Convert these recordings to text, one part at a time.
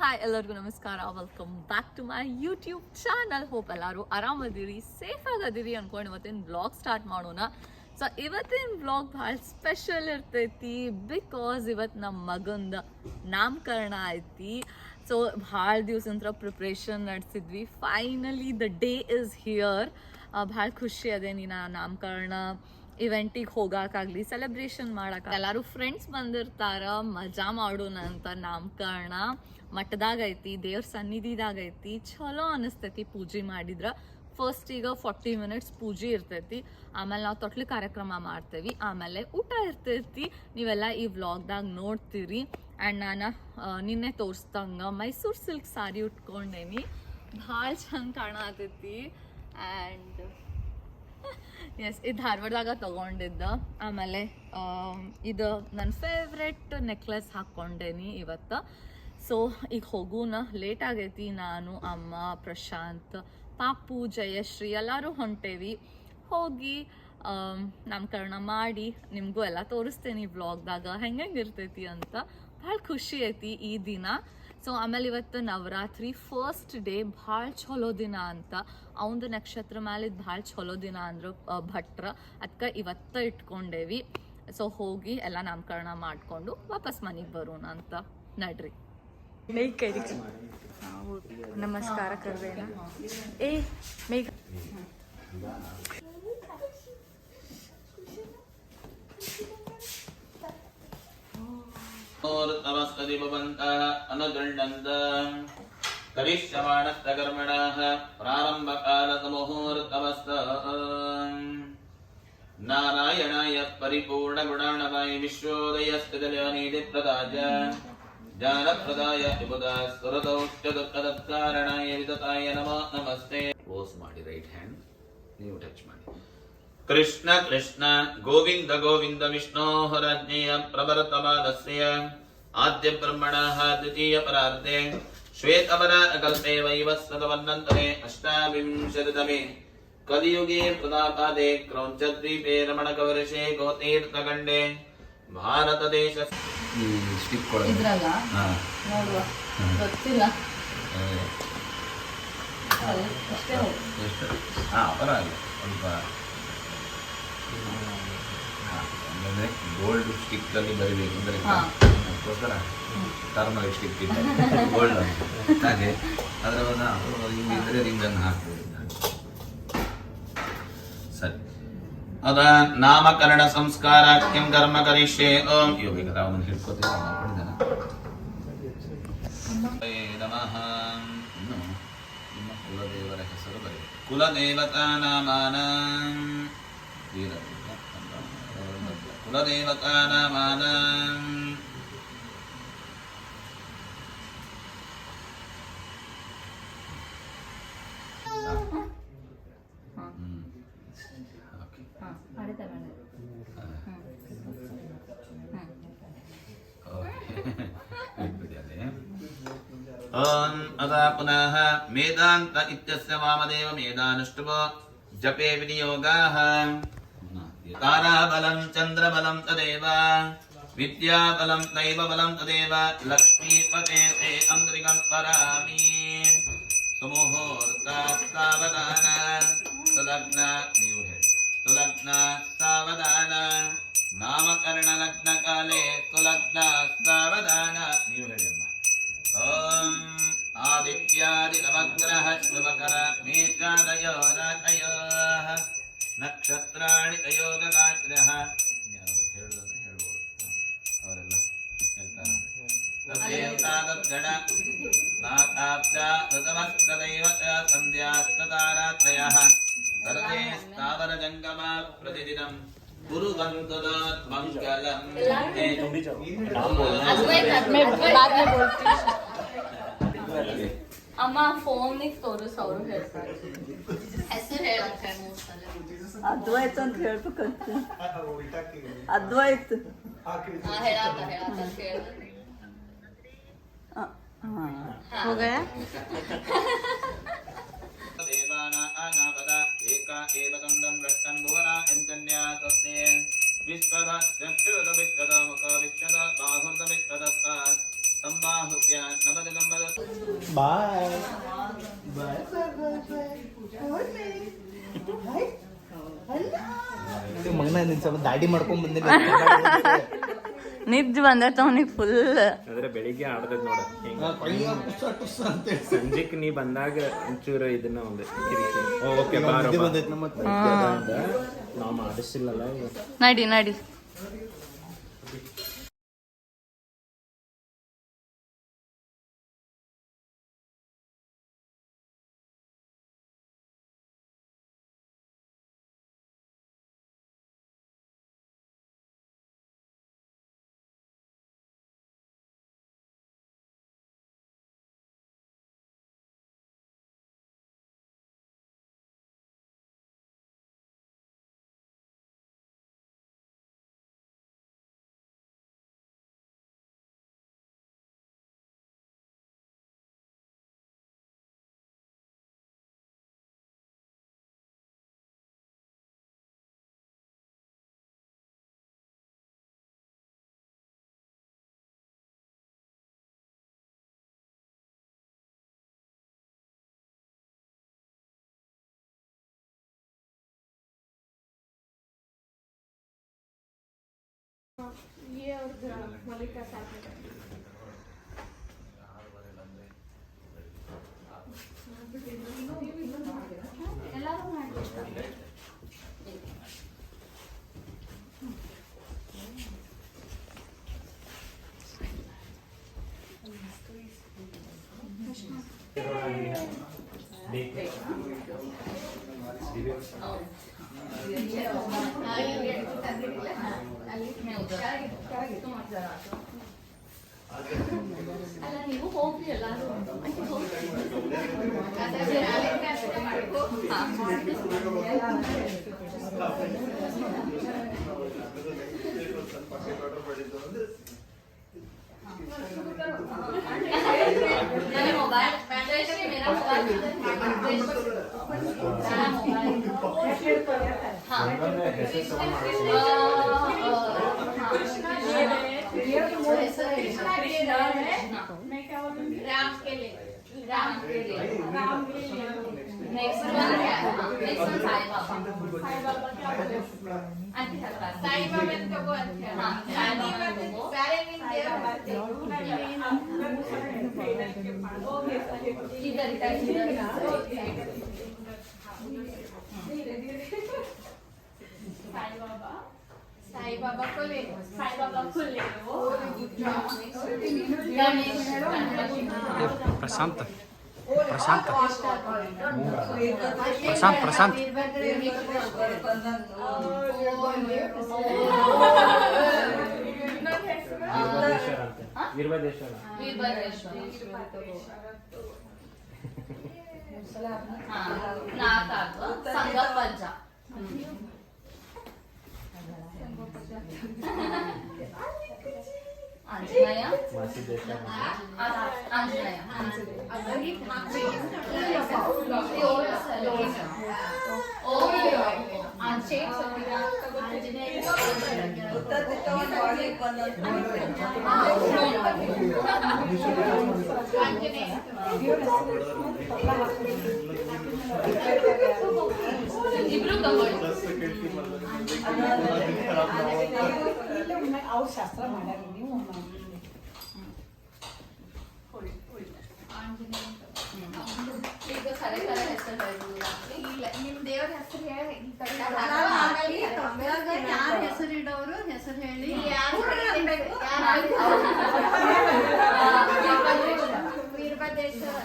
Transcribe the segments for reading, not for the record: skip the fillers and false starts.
Hi ಎಲ್ಲರಿಗೂ ನಮಸ್ಕಾರ. Welcome back to my YouTube channel. Hope ಎಲ್ಲರೂ ಆರಾಮದಿರಿ, ಸೇಫ್ ಆಗದಿರಿ ಅನ್ಕೊಂಡು ಇವತ್ತಿನ ವ್ಲಾಗ್ ಸ್ಟಾರ್ಟ್ ಮಾಡೋಣ. ಸೊ ಇವತ್ತಿನ ವ್ಲಾಗ್ ಭಾಳ ಸ್ಪೆಷಲ್ ಇರ್ತೈತಿ ಬಿಕಾಸ್ ಇವತ್ತು ನಮ್ಮ ಮಗಂದ ನಾಮಕರಣ ಐತಿ. ಸೊ ಭಾಳ ದಿವ್ಸಂತ್ರ ಪ್ರಿಪ್ರೇಷನ್ ನಡೆಸಿದ್ವಿ. Finally the day is here. ಭಾಳ ಖುಷಿ ಅದೇ ನೀನು ನಾಮಕರಣ ಇವೆಂಟಿಗೆ ಹೋಗೋಕ್ಕಾಗಲಿ, ಸೆಲೆಬ್ರೇಷನ್ ಮಾಡೋಕೆ ಎಲ್ಲರೂ ಫ್ರೆಂಡ್ಸ್ ಬಂದಿರ್ತಾರ, ಮಜಾ ಮಾಡೋಣ ಅಂತ. ನಾಮಕರಣ ಮಠದಾಗೈತಿ, ದೇವ್ರ ಸನ್ನಿಧಿದಾಗೈತಿ, ಚಲೋ ಅನಿಸ್ತೈತಿ. ಪೂಜೆ ಮಾಡಿದ್ರೆ ಫಸ್ಟ್ ಈಗ 40 minutes ಪೂಜೆ ಇರ್ತೈತಿ, ಆಮೇಲೆ ನಾವು ತೊಟ್ಲು ಕಾರ್ಯಕ್ರಮ ಮಾಡ್ತೇವಿ, ಆಮೇಲೆ ಊಟ ಇರ್ತೈತಿ. ನೀವೆಲ್ಲ ಈ ವ್ಲಾಗ್ದಾಗ ನೋಡ್ತೀರಿ. ಆ್ಯಂಡ್ ನಾನು ನಿನ್ನೆ ತೋರಿಸ್ದಂಗೆ ಮೈಸೂರು ಸಿಲ್ಕ್ ಸಾರಿ ಉಟ್ಕೊಂಡೇನಿ, ಭಾಳ ಚಂದ ಕಾಣತೈತಿ. ಆ್ಯಂಡ್ ಎಸ್, ಇದು ಧಾರವಾಡದಾಗ ತೊಗೊಂಡಿದ್ದ. ಆಮೇಲೆ ಇದು ನನ್ನ ಫೇವ್ರೆಟ್ ನೆಕ್ಲೆಸ್ ಹಾಕ್ಕೊಂಡೇನಿ ಇವತ್ತು. ಸೊ ಈಗ ಹೋಗೋಣ, ಲೇಟ್ ಆಗೈತಿ. ನಾನು, ಅಮ್ಮ, ಪ್ರಶಾಂತ್, ಪಾಪು, ಜಯಶ್ರೀ ಎಲ್ಲರೂ ಹೊಂಟೇವಿ. ಹೋಗಿ ನಾಮಕರಣ ಮಾಡಿ ನಿಮಗೂ ಎಲ್ಲ ತೋರಿಸ್ತೇನೆ ಈ ವ್ಲಾಗ್ದಾಗ ಹೆಂಗೆ ಇರ್ತೈತಿ ಅಂತ. ಭಾಳ ಖುಷಿ ಐತಿ ಈ ದಿನ. ಸೊ ಆಮೇಲೆ ಇವತ್ತು ನವರಾತ್ರಿ ಫಸ್ಟ್ ಡೇ, ಭಾಳ ಚಲೋ ದಿನ ಅಂತ. ಅವಂದು ನಕ್ಷತ್ರ ಮೇಲೆ ಇದು ಭಾಳ ಚಲೋ ದಿನ ಅಂದ್ರು ಭಟ್ರ, ಅದಕ್ಕೆ ಇವತ್ತ ಇಟ್ಕೊಂಡೇವಿ. ಸೊ ಹೋಗಿ ಎಲ್ಲ ನಾಮಕರಣ ಮಾಡಿಕೊಂಡು ವಾಪಸ್ ಮನೆಗೆ ಬರೋಣ ಅಂತ. ನಡ್ರಿ. ನಮಸ್ಕಾರ ಕರ್ವೇನ ಏ ಮೇಘ तमस्तदिवन्तः अनुगृह्णन्तः करिष्यमाणस्तकर्मणः प्रारम्भकालसमुहूर्तमस्तः नारायणाय परिपूर्णगुणाणवाय विश्वोदयस्थितिलयनिधिप्रदाय ज्ञानप्रदाय विबुधा सुरदौष्टदुःखदत्कारणाय विदताय नमो नमस्ते. ಕ್ಲೋಸ್ ಮಾಡಿ ರೈಟ್ ಹ್ಯಾಂಡ್, ನೀವು ಟಚ್ ಮಾಡಿ. ಕೃಷ್ಣ ಕೃಷ್ಣ ಗೋವಿಂದ ಗೋವಿಂದ ವಿಷ್ಣೋಃ ರಾಜ್ಞೇಯ ಪ್ರವರ್ತಮಾನಸ್ಯ ಆದ್ಯ ಬ್ರಹ್ಮಣಃ ದ್ವಿತೀಯ ಪರಾರ್ಧೆ ಶ್ವೇತವರ ಕಲ್ಪೆ ವೈವಸ್ವತವನ್ನಂತರೆ ಅಷ್ಟಾವಿಂಶತಿತಮೇ ಕಲಿಯುಗೆ ಪ್ರದಾಪಾದೆ ಕ್ರೌಂಚದ್ವೀಪೆ ರಮಣಕವರ್ಷೆ ಗೋತೀರ್ಥಖಂಡೆ ಭಾರತ ದೇಶ. ಇದ್ರಾಗ ನೋಡುವ ಗೊತ್ತಿಲ್ಲ. ಪರವಾಗಿಲ್ಲ, ಸ್ವಲ್ಪ ಅಂದರೆ ಗೋಲ್ಡ್ ಸ್ಟಿಕ್ ಅಲ್ಲಿ ಬರಿಬೇಕು ಅಂದರೆ ಅದಕ್ಕೋಸ್ಕರ ಟರ್ಮರಿಕ್ ಸ್ಟಿಕ್ ಇದೆ ಗೋಲ್ಡ್ ಹಾಗೆ ಅದರ ಹಿಂಗಿದ್ರೆ ರಿಂಗನ್ನು ಹಾಕ್ಬೋದು. ಸರಿ, ಅದ ನಾಮಕರಣ ಸಂಸ್ಕಾರಾಖ್ಯಂ ಕರ್ಮ ಕರಿಷ್ಯೆ. ಓಂ ಯೋಗಿಕರ ಅವನು ಹಿಡ್ಕೋತೀವಿ ನಮಃ. ಇನ್ನು ನಿಮ್ಮ ಕುಲದೇವರ ಹೆಸರು ಬರೆಯ. ಕುಲದೇವತಾ ನಾಮಾನ ಕುಲದೇವತಾ ನಾಮಾನ ಅದ ಪುನಃ ಮೇದಾಂತ ಇತ್ಯಸ್ಯ ವಾಮದೇವ ಮೇದಾನುಷ್ಠುವ ಜಪೆ ವಿನಿಯೋಗಾಃ. ತಾರಾಬಲಂ ಚಂದ್ರಬಲಂ ತದೇವ ವಿದ್ಯಾಬಲಂ ದೈವ ಬಲಂ ತದೇವ ಲಕ್ಷ್ಮೀಪತೆ ತೇ ಅಂಗ್ರಿಗಂ ಪರಾಮಿ. ಸುಮುಹೂರ್ತ ಸಾವಧಾನ ಸುಲಗ್ನ, ನೀವು ಹೇಳಿ ಸುಲಗ್ನ ಸಾವಧಾನ. ನಾಮಕರಣ ಲಗ್ನ ಕಾಲೇ ಸುಲಗ್ನ ಸಾವಧಾನ, ನೀವು ಹೇಳಿ ಅಮ್ಮ. ಓಂ ಆದಿತ್ಯಾದಿ ನವಗ್ರಹ ಶುಭಕರ ಮೇಷಾದಯೋ ರಾತಯೋಃ ನಕ್ಷತ್ರಾಣಿ ತಯೋಗಾಗ್ರಹ. ಯಾವುದು ಹೇಳೋದಂದ್ರೆ ಹೇಳ್ಬೋದು, ಅವರೆಲ್ಲ ಹೇಳ್ತಾರೆ. ನಾಥಾಬ್ಜ ಋತಮಸ್ತದೈವ ಸಂಧ್ಯಾಸ್ತತಾರಾತ್ರಯಃ ಸರ್ವೇ ಸ್ಥಾವರ ಜಂಗಮ ಪ್ರತಿದಿನಂ ಕುರುವಂತು ಮಂಗಲಂ. ಅಮ್ಮ ಫೋನಿಗೆ ತೋರಿಸ್, ಅವರು ಹೇಳ್ತಾರೆ. ಹೆಸರು ಹೇಳಂತ ಅದ್ವೈತ ಅಂತ ಹೇಳ್ಬೇಕಂತ. ಅದ್ವೈತ ಹೋಗಯ ದೇವಾನ ಅನಾಪದ ಏಕ ಏವ ಕಂದಂ ರಷ್ಟಂ ಭುವನ ಎಂತನ್ಯಾ ತಸ್ನೇ ವಿಶ್ವದ ಚಕ್ಷುದ ವಿಶ್ವದ ಮುಖ ವಿಶ್ವದ ಬಾಹುರ್ದ ವಿಶ್ವದ ಸಂಬಾಹುವ್ಯ ನವದ ಗಂಬದ ಬಾಯ್ ಬಾಯ್ ಮಗನ ನಿನ್ ಸ್ವಲ್ಪ ದಾಡಿ ಮಾಡ್ಕೊಂಡ್ ಬಂದಿಲ್ಲ ನಿಜ ಬಂದೈತೆ ಅವನಿಗೆ ಫುಲ್. ಆದ್ರೆ ಬೆಳಿಗ್ಗೆ ಆಡ್ತೈತ್ ನೋಡ ಸಂಜೆಕ್ ನೀ ಬಂದಾಗ ಒಂಚೂರು ಇದನ್ನ ಒಂದು ಓಕೆ ಬಂದೈತ್ ನಾವು ಮಾಡಿಸಿಲ್ಲಲ್ಲ ಈಗ. ನಡಿ ನಡಿ. ಅಲ್ಲ ನೀವು ಹೋಗ್ರಿ ಎಲ್ಲಾರು मोबाइल मेरा राम के लिए नेक्स्ट वन क्या है नेक्स्ट वन साईं बाबा साईं बाबा तो वो अच्छा हां सारे दिन इधर साईं बाबा को ले वो ಪ್ರಶಾಂತ್ ಪ್ರಶಾಂತ್ ಪ್ರಶಾಂತ್ ಪ್ರಶಾಂತ್ ವೀರಭದ್ರೇಶ್ವರ ಸಂಗಪ್ಪಜ್ಜ आंजनेय आंजनेय ಇಬ್ರು ತಗೊಳ್ಳಿ ಅವ್ರು ಶಾಸ್ತ್ರ ಮಾಡ್ಯಾರ ನೀವು ಈಗ ಖರೆ ಖರೆ ಹೆಸರು ಹೇಳ್ಬೋದಾ ಇಲ್ಲ ನಿಮ್ಮ ದೇವರ ಹೆಸರು ಹೇಳಿ ಯಾರು ಹೆಸರು ಇಡೋರು ಹೆಸರು ಹೇಳಿ ವೀರಭದ್ರೇಶ್ವರ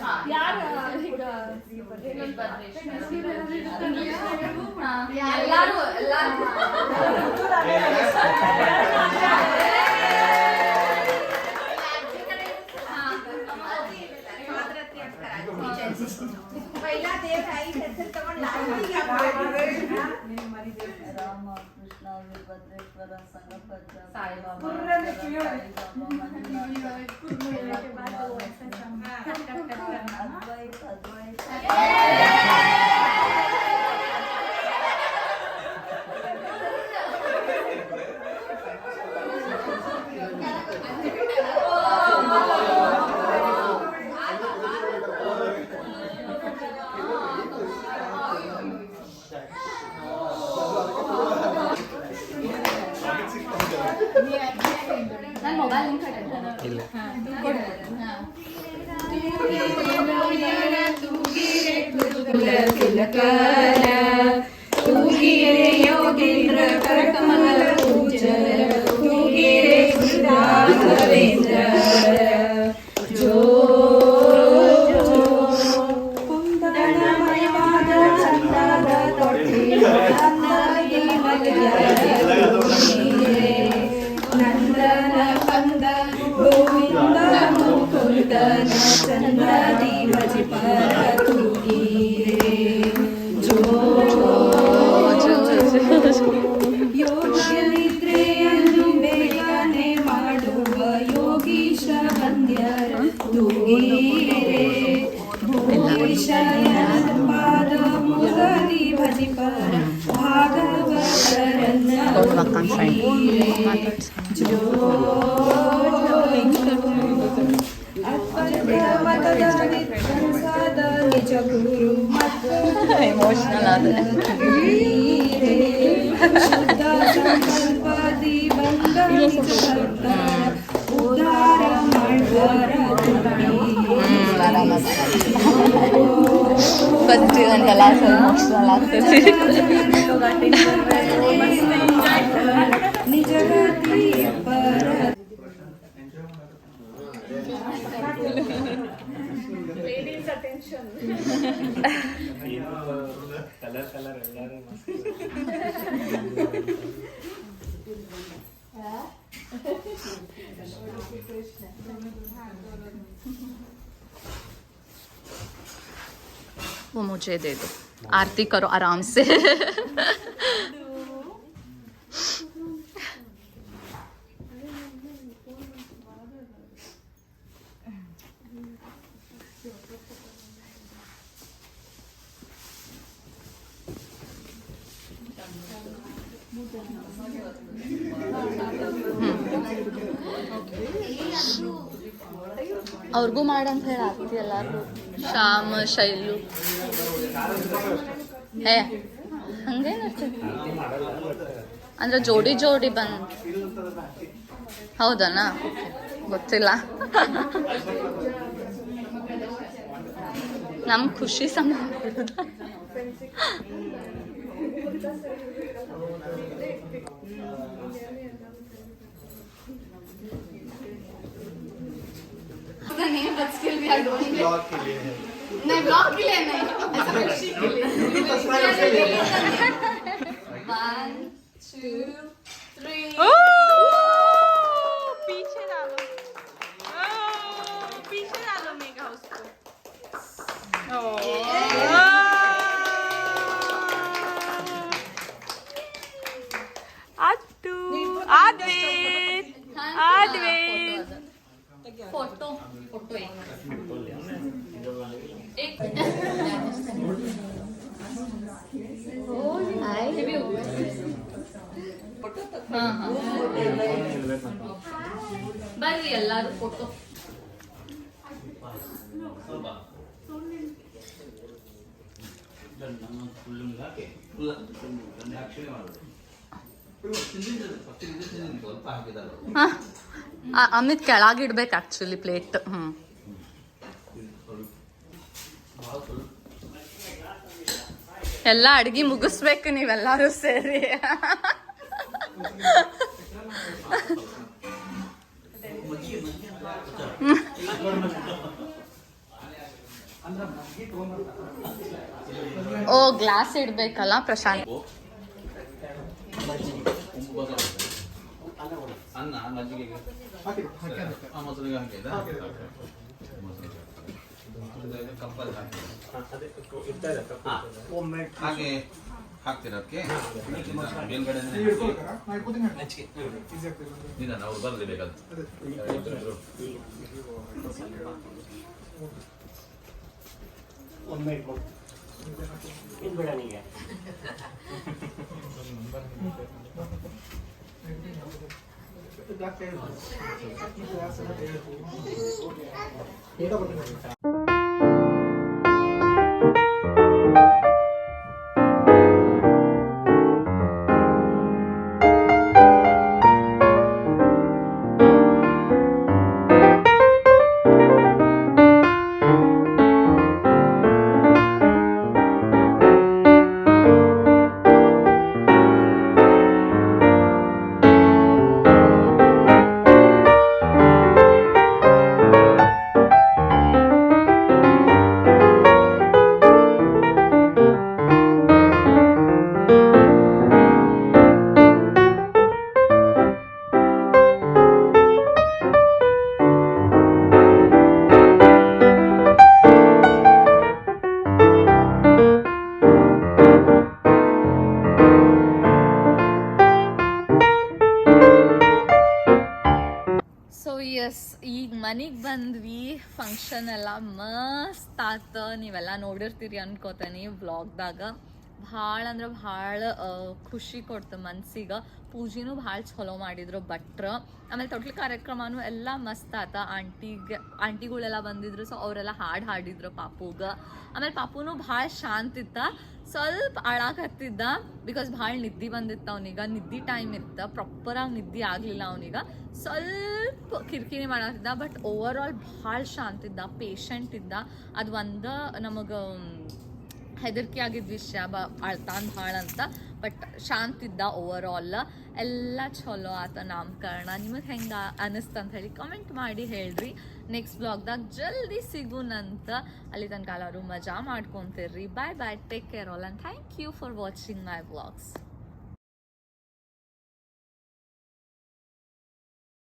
ಎಲ್ಲಾರು पहिला देव आई ಹೆಸರು ತಗೊಂಡು ರಾಮ ಕೃಷ್ಣ ವೀರಭದ್ರೇಶ್ವರ ಸಂಗಪ್ಪಜ್ಜ ಸಾಯಿಬಾಬಾ ಅದ್ವೈತ ಅದ್ವೈತ ಇಲ್ಲ ಯೋಗೇಂದ್ರ ಕರಕಮಲ ಪೂಜರ ತೂಗಿರೆ ರಾಘವೇಂದ್ರ ಜೋ ಕುಂದಣಮಯವಾದ ಚಂದದ ತೊಟ್ಟಿಲ ನಂದನ ಕಂದ ಗೋವಿಂದ ಮುಕುಂದನ ಚಂದದಿ ಭಜಿಪರ ತೂಗಿರೆ ಜೋ ಯೋಗನಿದ್ರೆಯನ್ನು ಬೇಗನೆ ಮಾಡುವ ಯೋಗೀಶ ಬಂದ್ಯರ ತೂಗಿರೆ ಭೂಷಯನ ಪಾದ ಮುರಳಿ ಭಜಿಪರ ಭಾಗವತರನ್ನ ಜೋ ಅದ್ಭುತಮತದ ವಿಧ್ವಂಸದ ನಿಜ ಗುರು ಮತ್ತು ಎಮೋಷನಲ್ ಆದರೆ ಶುದ್ಧ ಸಂಕಲ್ಪದಿ ಬಂದ ಭಕ್ತ ಉದ್ಧಾರ ಮಾಡ್ವಾರ ಫಸ್ಟ್ ನನಗೆಲ್ಲ ಎಮೋಷನಲ್ ಆಗ್ತೈತಿ ನಿಜ ಗತಿ ಪರ ಕಲರ್ ಎಲ್ಲರೂ वो मुझे दे दो आरती करो आराम से ಅವ್ರಿಗೂ ಮಾಡಂತ ಹೇಳಿ ಆಗ್ತಿ ಎಲ್ಲಾರ್ಗು ಶ್ಯಾಮ್ ಶೈಲು ಏ ಹಂಗೇನಿರ್ತದೆ ಅಂದ್ರೆ ಜೋಡಿ ಜೋಡಿ ಬಂದ್ ಹೌದನಾ ಗೊತ್ತಿಲ್ಲ ನಮ್ ಖುಷಿ ಸಂಬಂಧ नहीं but still we are doing it नहीं ब्लॉग के लिए नहीं ऐसा खुशी के लिए 1 2 3 पीछे डालो पीछे डालो मेगा उसको आदू आद्वैत आद्वैत फोटो फोटो एक ಬರ್ರಿ ಎಲ್ಲಾರು ಫೋಟೋ ಅಮಿತ್ ಕೆಳಗಿಡ್ಬೇಕು ಆಕ್ಚುಲಿ ಪ್ಲೇಟ್ ಎಲ್ಲ ಅಡ್ಗಿ ಮುಗಿಸ್ಬೇಕು ನೀವೆಲ್ಲಾರು ಸೇರಿ ಓ ಗ್ಲಾಸ್ ಇಡ್ಬೇಕಲ್ಲ ಪ್ರಶಾಂತ್ ಅನ್ನ ಮಜ್ಜಿಗೆಗೆ ಮೊಸರಿಗೆ ಹಾಕಿದ ಕಪ್ಪಲ್ಲಿ ಹಾಗೆ ಹಾಕ್ತೀರ ಅದಕ್ಕೆ ಮೇಲ್ಗಡೆ ನಿಧಾನ ಅವ್ರು ಬರಲಿ ಬೇಕಾದ ಮನೆಗೆ ಬಂದ್ವಿ. ಫಂಕ್ಷನ್ ಎಲ್ಲ ಮಸ್ತ್ ಆತ. ನೀವೆಲ್ಲ ನೋಡಿರ್ತೀರಿ ಅನ್ಕೋತೀನಿ ವ್ಲಾಗ್ದಾಗ. ಭಾಳ ಅಂದ್ರೆ ಭಾಳ ಖುಷಿ ಕೊಡ್ತು ಮನ್ಸಿಗೆ. ಪೂಜೆನೂ ಭಾಳ ಚಲೋ ಮಾಡಿದ್ರು ಭಟ್ರು. ಆಮೇಲೆ ತೊಟ್ಲು ಕಾರ್ಯಕ್ರಮನೂ ಎಲ್ಲ ಮಸ್ತ್ ಆತ. ಆಂಟಿಗಳೆಲ್ಲ ಬಂದಿದ್ರು, ಸೊ ಅವರೆಲ್ಲ ಹಾಡು ಹಾಡಿದ್ರು ಪಾಪುಗೆ. ಆಮೇಲೆ ಪಾಪುನೂ ಭಾಳ ಶಾಂತ ಇತ್ತ. ಸ್ವಲ್ಪ ಅಳಾಕತ್ತಿದ್ದ ಬಿಕಾಸ್ ಭಾಳ ನಿದ್ದೆ ಬಂದಿತ್ತು ಅವನಿಗೆ. ನಿದ್ದೆ ಟೈಮ್ ಇತ್ತು, ಪ್ರಾಪರಾಗಿ ನಿದ್ದೆ ಆಗಲಿಲ್ಲ ಅವನಿಗೆ. ಸ್ವಲ್ಪ ಕಿರಿಕಿರಿ ಮಾಡತ್ತಿದ್ದ. ಬಟ್ ಓವರ್ ಆಲ್ ಭಾಳ ಶಾಂತ ಇದ್ದ, ಪೇಷಂಟ್ ಇದ್ದ. ಅದು ಒಂದು ನಮಗೆ ಹೆದರಿಕೆ ಆಗಿದ್ದ ವಿಷಯ, ಅಳ್ತಾನ್ ಭಾಳ ಅಂತ. ಬಟ್ ಶಾಂತ ಇದ್ದ ಓವರ್ ಆಲ್. ಎಲ್ಲ ಚಲೋ ಆತ ನಾಮಕರಣ. ನಿಮಗೆ ಹೆಂಗೆ ಅನ್ನಿಸ್ತಂತ ಹೇಳಿ ಕಮೆಂಟ್ ಮಾಡಿ ಹೇಳ್ರಿ. ನೆಕ್ಸ್ಟ್ ಬ್ಲಾಗ್ದಾಗ ಜಲ್ದಿ ಸಿಗುನಂತ. ಅಲ್ಲಿ ತನಕ ಎಲ್ಲರೂ ಮಜಾ ಮಾಡ್ಕೊತಿರ್ರಿ. Bye bye, take care all, and thank you for watching my vlogs.